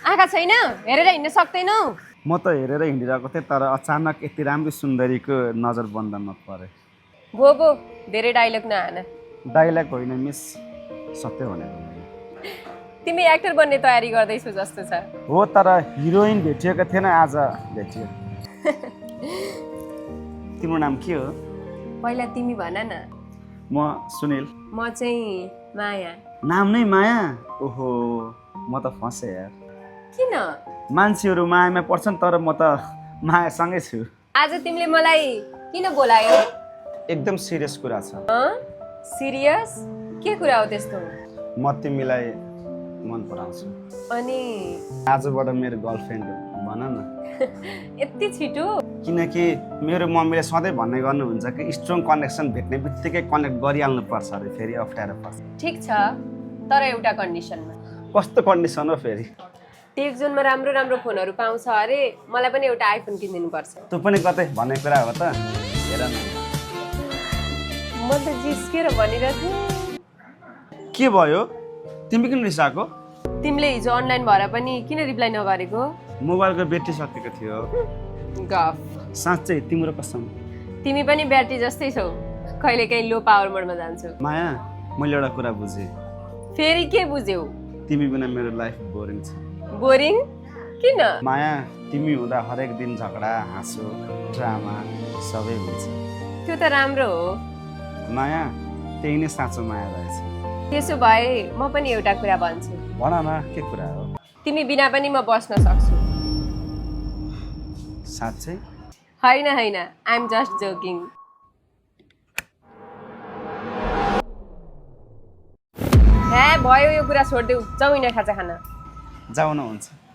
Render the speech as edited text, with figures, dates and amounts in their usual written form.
आँखा छैन हेरेर हिँड्न सक्दैनौ म त हेरेर हिँडिरहेको थिएँ तर अचानक यति राम्रो सुन्दरीको नजर बन्धनमा परे भो भो धेरै डाइलग नहान डाइलग होइन मिस सत्य भनेको मैले तिमी एक्टर बन्ने तयारी गर्दैछौ जस्तो छ हो तर हिरोइन भेटिएको थिएन आज भेटियो तिम्रो नाम के हो पहिला तिमी भन न म सुनिल म चाहिँ माया नाम नै माया ओहो म त फसेँ यार किन मान्छेहरू मायामा पर्छन् तर म त मायासँगै छु आज तिमीले मलाई किन बोलायो एकदम सिरियस कुरा छ सिरियस के कुरा हो त्यस्तो म तिमीलाई मन पराउँछु अनि आजबाट मेरो गर्लफ्रेन्ड भन न यति छिटो किनकि मेरो मम्मीले सधैँ भन्ने गर्नुहुन्छ कि स्ट्रङ कनेक्सन भेट्ने बित्तिकै कनेक्ट गरिहाल्नु पर्छ अरे फेरि अप्ठ्यारो पर्छ ठिक छ तर एउटा कन्डिसनमा कस्तो कन्डिसन हो फेरि टेक जोनमा राम्रो राम्रो फोनहरू पाउँछ अरे मलाई पनि एउटा आइफोन किनिदिनु पर्छ तँ पनि कतै भन्ने कुरा हो त हेर न म त जिस्केर भनिरहेको के भयो तिमी किन रिसाएको तिमीले हिजो अनलाइन भएर पनि किन रिप्लाई नगरेको मोबाइलको ब्याट्री सकिएको थियो गफ साँच्चै तिम्रो कसम तिमी पनि ब्याट्री जस्तै छौ कहिलेकाहीँ लो पावर मोडमा जान्छौ माया मैले एउटा कुरा बुझेँ फेरि के बुझ्यौ तिमी बिना मेरो लाइफ बोरिङ छ बोरिङ किन माया तिमी हुँदा हरेक दिन झगडा हाँसो ड्रामा सबै हुन्छ त्यो त राम्रो हो माया त्यही नै साँचो माया रहेछ त्यसो भए म पनि एउटा कुरा भन्छु भन न के कुरा हो तिमी बिना पनि म बस्न सक्छु साँच्चै होइन होइन आइ एम जस्ट जोकिङ हे भयो यो कुरा छोडिदेऊ जाउँ न खाजा खान जाउन हुन्छ